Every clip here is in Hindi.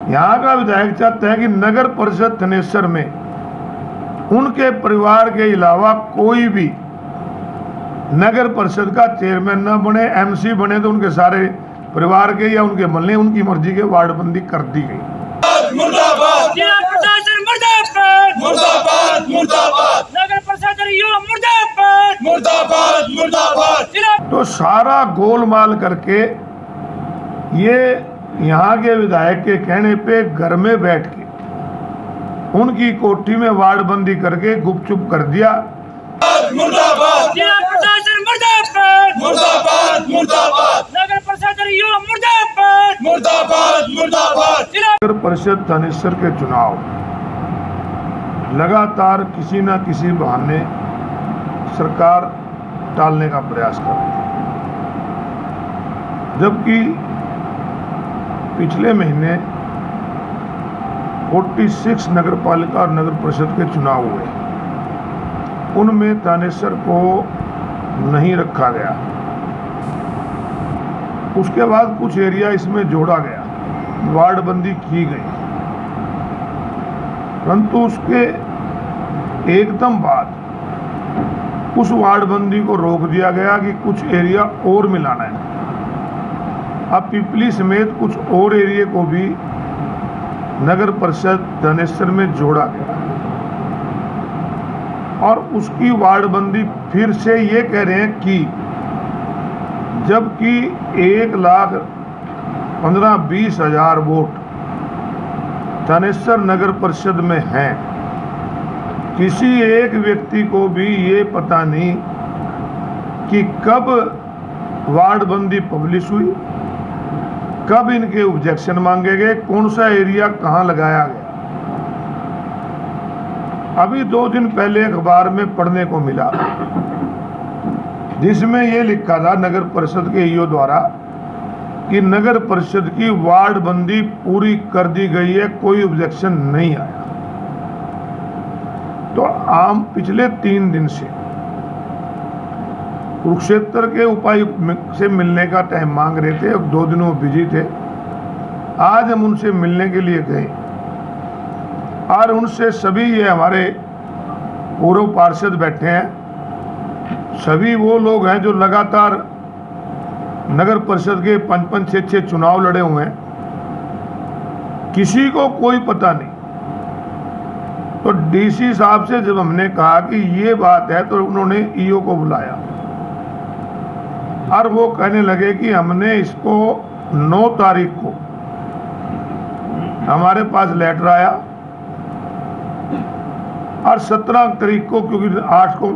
यहाँ का विधायक चाहता है कि नगर परिषद थनेसर में उनके परिवार के अलावा कोई भी नगर परिषद का चेयरमैन न बने, एमसी बने तो उनके सारे परिवार के या उनके मल्ले उनकी मर्जी के वार्डबंदी कर दी गई। मुर्दाबाद जिला प्रशासन मुर्दाबाद मुर्दाबाद मुर्दाबाद नगर प्रशासन मुर्दाबाद मुर्दाबाद मुर्दाबाद। तो सारा गोलमाल करके ये यहाँ के विधायक के कहने पे घर में बैठ के उनकी कोठी में वार्डबंदी करके गुपचुप कर दिया। मुर्दाबाद जिला प्रशासन मुर्दाबाद मुर्दाबाद मुर्दाबाद नगर प्रशासन मुर्दाबाद मुर्दाबाद मुर्दाबाद। नगर परिषद थानेसर के चुनाव लगातार किसी न किसी बहाने सरकार टालने का प्रयास कर रही है, जबकि पिछले महीने 46 नगर पालिका और नगर परिषद के चुनाव हुए, उनमें थानेसर को नहीं रखा गया। उसके बाद कुछ एरिया इसमें जोड़ा गया, वार्डबंदी की गई, परंतु उसके एकदम बाद उस वार्डबंदी को रोक दिया गया कि कुछ एरिया और मिलाना है। अब पिपली समेत कुछ और एरिया को भी नगर परिषद थानेसर में जोड़ा गया और उसकी वार्डबंदी फिर से ये कह रहे हैं कि जबकि 1,15,20,000 वोट थानेसर नगर परिषद में हैं, किसी एक व्यक्ति को भी ये पता नहीं कि कब वार्डबंदी पब्लिश हुई, कब इनके ऑब्जेक्शन मांगे गए, कौन सा एरिया कहाँ लगाया गया। अभी 2 दिन पहले अखबार में पढ़ने को मिला जिसमें ये लिखा था नगर परिषद के ईओ द्वारा कि नगर परिषद की वार्डबंदी पूरी कर दी गई है, कोई ऑब्जेक्शन नहीं आया। तो आम पिछले 3 दिन से कुरुक्षेत्र के उपायुक्त से मिलने का टाइम मांग रहे थे, 2 दिनों बिजी थे। आज हम उनसे मिलने के लिए गए और उनसे सभी, ये हमारे पूर्व पार्षद बैठे हैं, सभी वो लोग हैं जो लगातार नगर परिषद के 5-5, 6-6 चुनाव लड़े हुए हैं, किसी को कोई पता नहीं। तो डीसी साहब से जब हमने कहा कि ये बात है तो उन्होंने ईओ को बुलाया और वो कहने लगे कि हमने इसको 9 तारीख को हमारे पास लेटर आया और 17 तारीख को, क्योंकि 8 को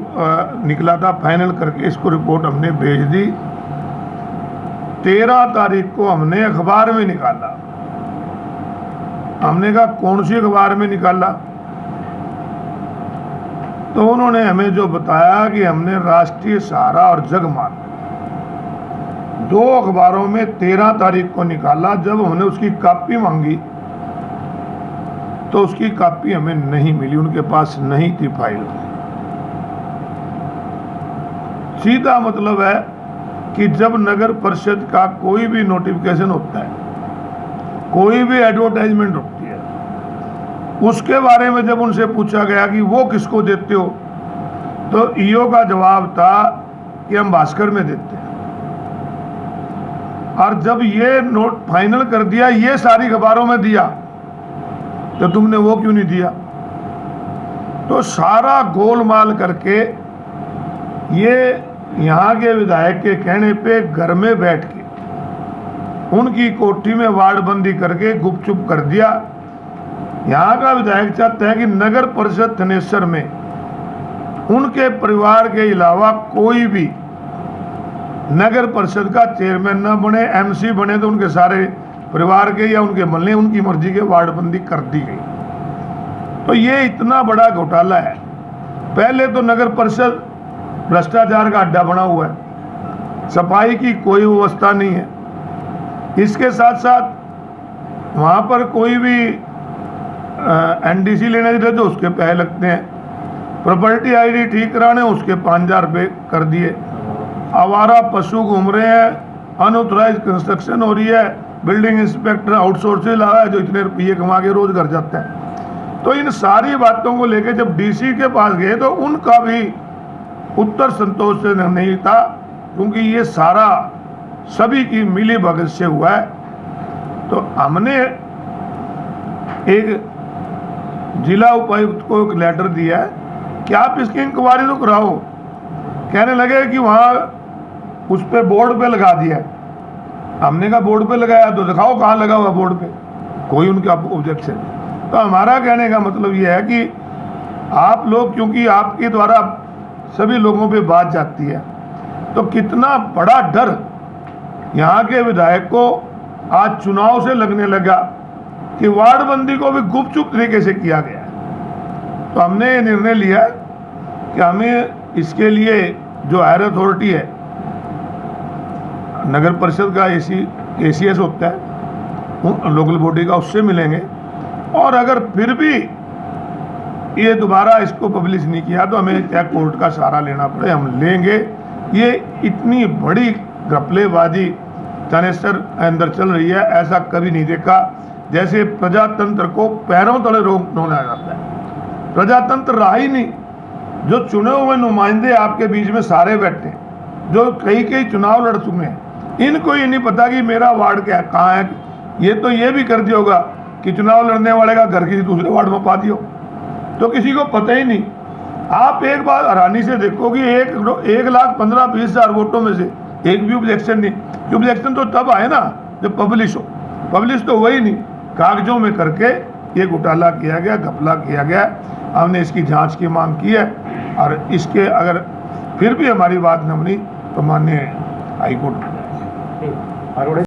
निकला था फाइनल करके, इसको रिपोर्ट हमने भेज दी। 13 तारीख को हमने अखबार में निकाला। हमने कहा कौन सी अखबार में निकाला? तो उन्होंने हमें जो बताया कि हमने राष्ट्रीय सहारा और जगमान 2 अखबारों में 13 तारीख को निकाला। जब हमने उसकी कॉपी मांगी तो उसकी कॉपी हमें नहीं मिली, उनके पास नहीं थी फाइल। सीधा मतलब है कि जब नगर परिषद का कोई भी नोटिफिकेशन होता है, कोई भी एडवर्टाइजमेंट होती है, उसके बारे में जब उनसे पूछा गया कि वो किसको देते हो, तो ईओ का जवाब था कि हम भास्कर में देते हैं। और जब ये नोट फाइनल कर दिया, ये सारी अखबारों में दिया, तो तुमने वो क्यों नहीं दिया? तो सारा गोलमाल करके ये यहाँ के विधायक के कहने पे घर में बैठ के उनकी कोठी में वार्डबंदी करके गुपचुप कर दिया। यहाँ का विधायक चाहता है कि नगर परिषद थानेसर में उनके परिवार के अलावा कोई भी नगर परिषद का चेयरमैन न बने, एमसी बने तो उनके सारे परिवार के या उनके मल्ले उनकी मर्जी के वार्डबंदी कर दी गई। तो ये इतना बड़ा घोटाला है। पहले तो नगर परिषद भ्रष्टाचार का अड्डा बना हुआ है, सफाई की कोई व्यवस्था नहीं है। इसके साथ साथ वहाँ पर कोई भी एनडीसी लेने जाए तो उसके पैसे लगते हैं, प्रॉपर्टी आईडी ठीक कराने उसके 5,000 रुपये कर दिए, आवारा पशु घूम रहे हैं, अनऑथराइज कंस्ट्रक्शन हो रही है, बिल्डिंग इंस्पेक्टर आउटसोर्स से लाया है जो इतने रुपये कमा के रोज घर जाता है। तो इन सारी बातों को लेकर जब डीसी के पास गए तो उनका भी उत्तर संतोष से नहीं था, क्योंकि ये सारा सभी की मिली भगत से हुआ है। तो हमने एक जिला उपायुक्त को एक लेटर दिया है कि आप इसकी इंक्वायरी तो कराओ। कहने लगे कि वहाँ उस पे बोर्ड पे लगा दिया है। हमने कहा बोर्ड पे लगाया तो दिखाओ कहाँ लगा हुआ बोर्ड पे, कोई उनका ऑब्जेक्शन। तो हमारा कहने का मतलब ये है कि आप लोग, क्योंकि आपके द्वारा सभी लोगों पे बात जाती है, तो कितना बड़ा डर यहाँ के विधायक को आज चुनाव से लगने लगा कि वार्ड बंदी को भी गुपचुप तरीके से किया गया है। तो हमने ये निर्णय लिया कि हमें इसके लिए जो हायर अथॉरिटी है, नगर परिषद का ACS होता है लोकल बॉडी का, उससे मिलेंगे। और अगर फिर भी ये दोबारा इसको पब्लिश नहीं किया तो हमें क्या कोर्ट का सहारा लेना पड़े, हम लेंगे। ये इतनी बड़ी घपलेबाजी थानेसर अंदर चल रही है, ऐसा कभी नहीं देखा। जैसे प्रजातंत्र को पैरों तले रोना जाता है, प्रजातंत्र रहा ही नहीं। जो चुने हुए नुमाइंदे आपके बीच में सारे बैठे हैं, जो कई चुनाव लड़ चुके हैं, इनको ये नहीं पता कि मेरा वार्ड क्या कहाँ है। ये तो ये भी कर दिया होगा कि चुनाव लड़ने वाले का घर किसी दूसरे वार्ड में पा दियो, तो किसी को पता ही नहीं। आप एक बार हैरानी से देखो कि 1,15,20,000 वोटों में से एक भी ऑब्जेक्शन नहीं। ऑब्जेक्शन तो तब आए ना जब पब्लिश हो, पब्लिश तो वही नहीं, कागजों में करके ये घोटाला किया गया, घपला किया गया। हमने इसकी जांच की मांग की है और इसके अगर फिर भी हमारी बात न बनी तो माननीय हाईकोर्ट में